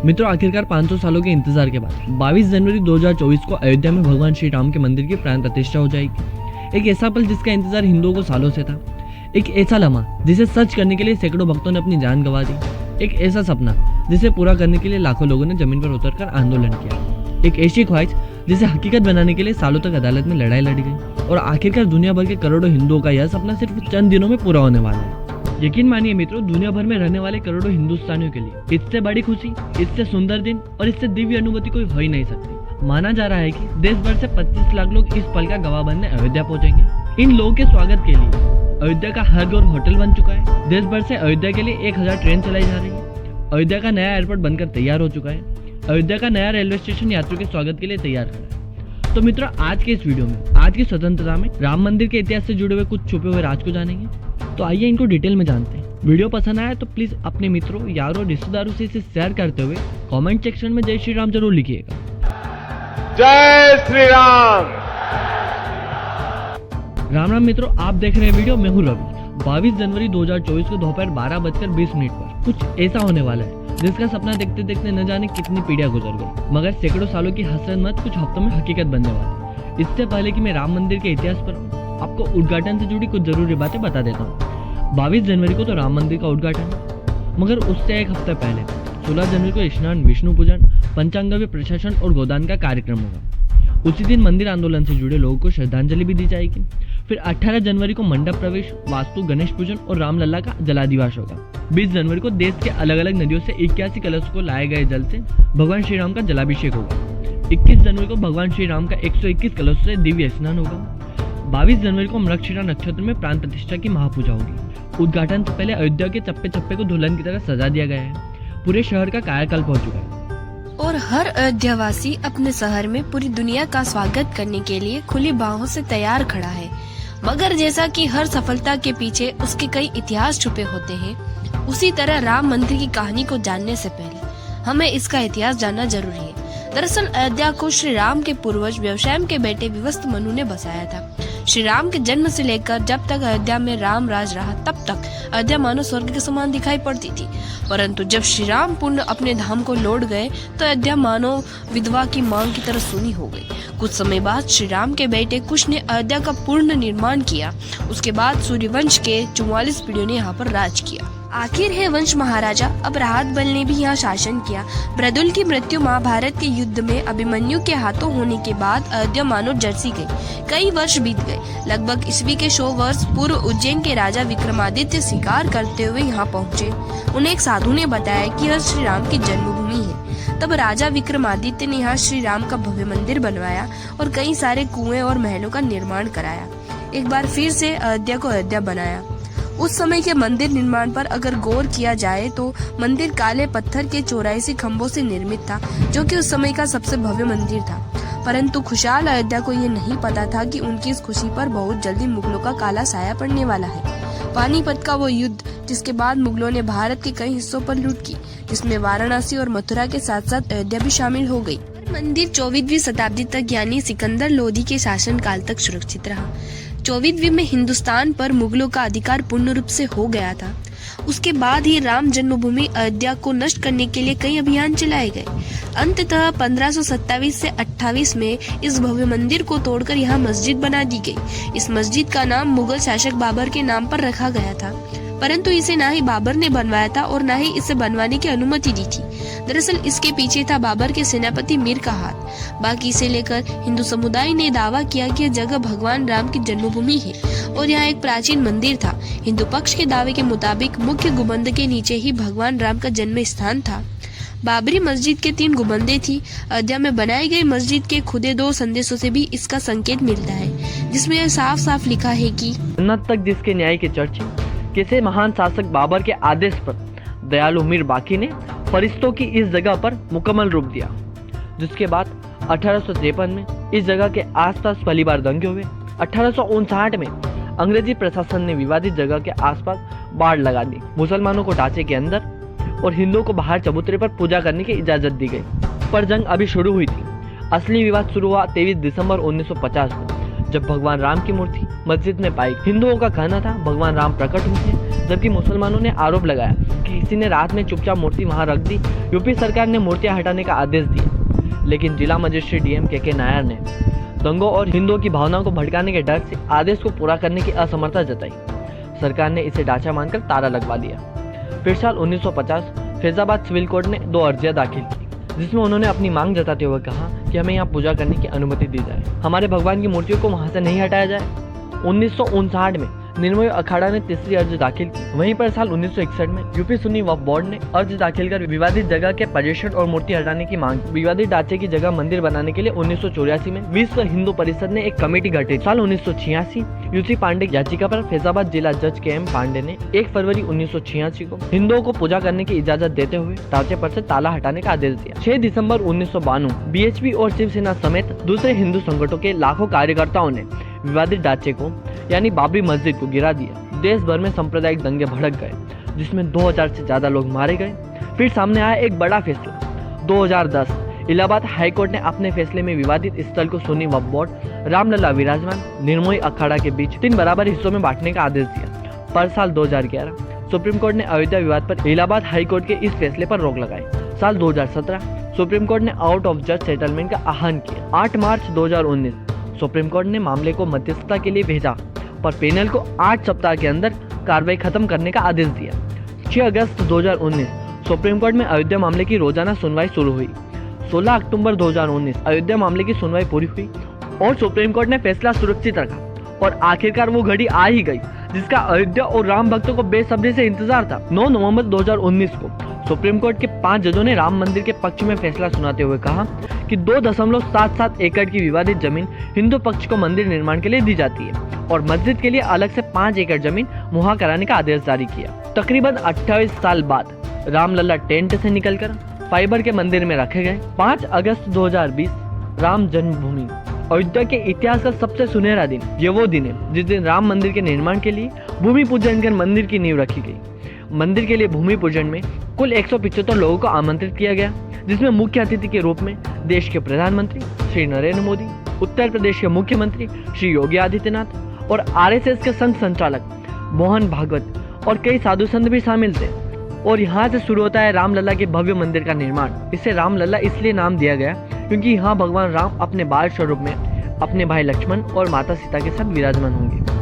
मित्रों, आखिरकार 500 सालों के इंतजार के बाद 22 जनवरी 2024 को अयोध्या में भगवान श्री राम के मंदिर की प्राण प्रतिष्ठा हो जाएगी। एक ऐसा पल जिसका इंतजार हिंदुओं को सालों से था। एक ऐसा लम्हा जिसे सच करने के लिए सैकड़ों भक्तों ने अपनी जान गंवा दी। एक ऐसा सपना जिसे पूरा करने के लिए लाखों लोगों ने जमीन पर उतरकर आंदोलन किया। एक ऐसी ख्वाहिश जिसे हकीकत बनाने के लिए सालों तक अदालत में लड़ाई लड़ी गई। और आखिरकार दुनिया भर के करोड़ों हिंदुओं का यह सपना सिर्फ चंद दिनों में पूरा होने वाला है। यकीन मानिए मित्रों, दुनिया भर में रहने वाले करोड़ों हिंदुस्तानियों के लिए इससे बड़ी खुशी, इससे सुंदर दिन और इससे दिव्य अनुभूति कोई हो ही नहीं सकती। माना जा रहा है कि देश भर से 25 लाख लोग इस पल का गवाह बनने अयोध्या पहुंचेंगे। इन लोगों के स्वागत के लिए अयोध्या का हर घर होटल बन चुका है। देश भर से अयोध्या के लिए 1000 ट्रेन चलाई जा रही है। अयोध्या का नया एयरपोर्ट बनकर तैयार हो चुका है। अयोध्या का नया रेलवे स्टेशन यात्रियों के स्वागत के लिए तैयार खड़ा है। तो मित्रों, आज के इस वीडियो में आज की स्वतंत्रता में राम मंदिर के इतिहास से जुड़े हुए कुछ छुपे हुए राज को जानेंगे। तो आइए इनको डिटेल में जानते हैं। वीडियो पसंद आया तो प्लीज अपने मित्रों, यारों, रिश्तेदारों से इसे शेयर करते हुए कमेंट सेक्शन में जय श्री राम जरूर लिखिएगा। जय श्री राम। राम राम मित्रों, आप देख रहे हैं वीडियो। मैं हूं रवि। 22 जनवरी 2024 को दोपहर 12:20 पर कुछ ऐसा होने वाला है जिसका सपना देखते देखते न जाने कितनी पीढ़ियां गुजर गई, मगर सैकड़ों सालों की हसरत मत कुछ हफ्तों में हकीकत बनने वाली। इससे पहले कि मैं राम मंदिर के इतिहास पर आपको उद्घाटन से जुड़ी कुछ जरूरी बातें बता देता हूँ। 22 जनवरी को तो राम मंदिर का उद्घाटन है, मगर उससे एक हफ्ते पहले 16 जनवरी को स्नान, विष्णु पूजन, पंचांगव्य प्रशासन और गोदान का कार्यक्रम होगा। उसी दिन मंदिर आंदोलन से जुड़े लोगों को श्रद्धांजलि भी दी जाएगी। फिर 18 जनवरी को मंडप प्रवेश, वास्तु, गणेश पूजन और रामलला का जलादिवास होगा। 20 जनवरी को देश के अलग अलग नदियों से 81 कलश को लाए गए जल से भगवान श्री राम का जलाभिषेक होगा। 21 जनवरी को भगवान श्री राम का 121 कलश से दिव्य स्नान होगा। 22 जनवरी को मृगशिरा नक्षत्र में प्राण प्रतिष्ठा की महापूजा होगी। उद्घाटन से पहले अयोध्या के चप्पे चप्पे को दुल्हन की तरह सजा दिया गया है। पूरे शहर का कायाकल्प हो चुका है और हर अयोध्यावासी अपने शहर में पूरी दुनिया का स्वागत करने के लिए खुली बाहों से तैयार खड़ा है। मगर जैसा कि हर सफलता के पीछे उसके कई इतिहास छुपे होते हैं, उसी तरह राम मंदिर की कहानी को जानने से पहले हमें इसका इतिहास जानना जरूरी है। दरअसल अयोध्या को श्री राम के पूर्वज व्यवसाय के बेटे विवस्त्र मनु ने बसाया था। श्री राम के जन्म से लेकर जब तक अयोध्या में राम राज रहा, तब तक अयोध्या मानो स्वर्ग के समान दिखाई पड़ती थी। परंतु जब श्री राम पुण्य अपने धाम को लौट गए तो अयोध्या मानो विधवा की मांग की तरह सूनी हो गई। कुछ समय बाद श्री राम के बेटे कुश ने अयोध्या का पूर्ण निर्माण किया। उसके बाद सूर्यवंश के 44 पीढ़ियों ने यहाँ पर राज किया। आखिर है वंश महाराजा अबराहत बल ने भी यहाँ शासन किया। ब्रदुल की मृत्यु महाभारत के युद्ध में अभिमन्यु के हाथों होने के बाद अयोध्या मानो जर्सी गई। कई वर्ष बीत गए। लगभग ईस्वी के 100 वर्ष पूर्व उज्जैन के राजा विक्रमादित्य शिकार करते हुए यहाँ पहुँचे। उन्हें एक साधु ने बताया कि यह श्री राम की जन्मभूमि है। तब राजा विक्रमादित्य ने यहाँ श्री राम का भव्य मंदिर बनवाया और कई सारे कुएं और महलों का निर्माण कराया। एक बार फिर से अयोध्या को अयोध्या बनाया। उस समय के मंदिर निर्माण पर अगर गौर किया जाए तो मंदिर काले पत्थर के 84 खम्भों से निर्मित था, जो कि उस समय का सबसे भव्य मंदिर था। परंतु खुशहाल अयोध्या को ये नहीं पता था कि उनकी इस खुशी पर बहुत जल्दी मुगलों का काला साया पड़ने वाला है। पानीपत का वो युद्ध, जिसके बाद मुगलों ने भारत के कई हिस्सों पर लूट की, जिसमें वाराणसी और मथुरा के साथ साथ अयोध्या भी शामिल हो गई। मंदिर 24वीं शताब्दी तक यानी सिकंदर लोधी के शासन काल तक सुरक्षित रहा। 24वीं में हिंदुस्तान पर मुगलों का अधिकार पूर्ण रूप से हो गया था। उसके बाद ही राम जन्मभूमि अयोध्या को नष्ट करने के लिए कई अभियान चलाए गए। अंततः 1527 से 28 में इस भव्य मंदिर को तोड़कर यहाँ मस्जिद बना दी गई। इस मस्जिद का नाम मुगल शासक बाबर के नाम पर रखा गया था, परंतु इसे ना ही बाबर ने बनवाया था और ना ही इसे बनवाने की अनुमति दी थी। दरअसल इसके पीछे था बाबर के सेनापति मीर का हाथ। बाकी इसे लेकर हिंदू समुदाय ने दावा किया कि यह जगह भगवान राम की जन्मभूमि है और यहाँ एक प्राचीन मंदिर था। हिंदू पक्ष के दावे के मुताबिक मुख्य गुंबद के नीचे ही भगवान राम का जन्म स्थान था। बाबरी मस्जिद के 3 गुंबदें थी। अयोध्या में बनाई गई मस्जिद के खुदे 2 संदेशों से भी इसका संकेत मिलता है, जिसमें यह साफ साफ लिखा है कि जन्नत तक जिसके न्याय के चर्चे, किसी महान शासक बाबर के आदेश पर दयालु मीर बाकी ने फरिश्तों की इस जगह पर मुकम्मल रूप दिया। जिसके बाद 1853 में इस जगह के आसपास पहली बार दंगे हुए। 1859 में अंग्रेजी प्रशासन ने विवादित जगह के आसपास बाड़ लगा दी। मुसलमानों को ढांचे के अंदर और हिंदुओं को बाहर चबूतरे पर पूजा करने की इजाजत दी गई। पर जंग अभी शुरू हुई थी। असली विवाद शुरू हुआ 23 दिसंबर 1950 को, जब भगवान राम की मूर्ति मस्जिद में पाई। हिंदुओं का कहना था भगवान राम प्रकट हुए जबकि मुसलमानों ने आरोप लगाया कि किसी ने रात में चुपचाप मूर्ति वहां रख दी। यूपी सरकार ने मूर्तियां हटाने का आदेश दिया, लेकिन जिला मजिस्ट्रेट डीएम के नायर ने दंगों और हिंदुओं की भावनाओं को भड़काने के डर से आदेश को पूरा करने की असमर्थता जताई। सरकार ने इसे ढांचा मानकर ताला लगवा दिया। फिर साल 1950 फैजाबाद सिविल कोर्ट ने 2 अर्जियां दाखिल की, जिसमें उन्होंने अपनी मांग जताते हुए कहा कि हमें यहाँ पूजा करने की अनुमति दी जाए, हमारे भगवान की मूर्तियों को वहां से नहीं हटाया जाए। 1959 में निर्मोही अखाड़ा ने तीसरी अर्जी दाखिल की। वहीं पर साल 1961 में यूपी सुन्नी वक्फ बोर्ड ने अर्जी दाखिल कर विवादित जगह के पोजीशन और मूर्ति हटाने की मांग की। विवादित ढांचे की जगह मंदिर बनाने के लिए 1984 में विश्व हिंदू परिषद ने एक कमेटी गठित। साल 1986 यूसी पांडे याचिका पर फैजाबाद जिला जज KM पांडे ने 1 फरवरी 1986 को हिंदुओं को पूजा करने की इजाजत देते हुए ढांचे पर से ताला हटाने का आदेश दिया। 6 दिसंबर 1992 BHP और शिवसेना समेत दूसरे हिंदू संगठनों के लाखों कार्यकर्ताओं ने विवादित ढांचे को यानी बाबरी मस्जिद को गिरा दिया। देश भर में सांप्रदायिक दंगे भड़क गए, जिसमें 2000 से ज्यादा लोग मारे गए। फिर सामने आया एक बड़ा फैसला। 2010 इलाहाबाद हाईकोर्ट ने अपने फैसले में विवादित स्थल को सुन्नी वक्फ बोर्ड, रामलला विराजमान, निर्मोही अखाड़ा के बीच 3 बराबर हिस्सों में बांटने का आदेश दिया। पर साल 2011 सुप्रीम कोर्ट ने अयोध्या विवाद पर इलाहाबाद हाईकोर्ट के इस फैसले पर रोक लगाई। साल 2017 सुप्रीम कोर्ट ने आउट ऑफ जज सेटलमेंट का आह्वान किया। 8 मार्च 2019 सुप्रीम कोर्ट ने मामले को मध्यस्थता के लिए भेजा, पर पैनल को 8 सप्ताह के अंदर कार्रवाई खत्म करने का आदेश दिया। 6 अगस्त 2019 सुप्रीम कोर्ट में अयोध्या मामले की रोजाना सुनवाई शुरू हुई। 16 अक्टूबर 2019 अयोध्या मामले की सुनवाई पूरी हुई और सुप्रीम कोर्ट ने फैसला सुरक्षित रखा और आखिरकार वो घड़ी आ ही गई जिसका अयोध्या और राम भक्तों को बेसब्री से इंतजार था। 9 नवंबर 2019 को सुप्रीम कोर्ट के 5 जजों ने राम मंदिर के पक्ष में फैसला सुनाते हुए कहा कि 2.77 एकड़ की विवादित जमीन हिंदू पक्ष को मंदिर निर्माण के लिए दी जाती है और मस्जिद के लिए अलग से 5 एकड़ जमीन मुहैया कराने का आदेश जारी किया। तकरीबन 28 साल बाद रामलला टेंट से निकलकर फाइबर के मंदिर में रखे गए। 5 अगस्त 2020 राम जन्मभूमि अयोध्या के इतिहास का सबसे सुनहरा दिन। ये वो दिन है जिस दिन राम मंदिर के निर्माण के लिए भूमि पूजन कर मंदिर की नींव रखी गई। मंदिर के लिए भूमि पूजन में कुल 175 लोगों को आमंत्रित किया गया, जिसमें मुख्य अतिथि के रूप में देश के प्रधानमंत्री श्री नरेंद्र मोदी, उत्तर प्रदेश के मुख्यमंत्री श्री योगी आदित्यनाथ और RSS के संघ संचालक मोहन भागवत और कई साधु संत भी शामिल थे। और यहाँ से शुरू होता है रामलला के भव्य मंदिर का निर्माण। इसे रामलला इसलिए नाम दिया गया क्योंकि यहाँ भगवान राम अपने बाल स्वरूप में अपने भाई लक्ष्मण और माता सीता के साथ विराजमान होंगे।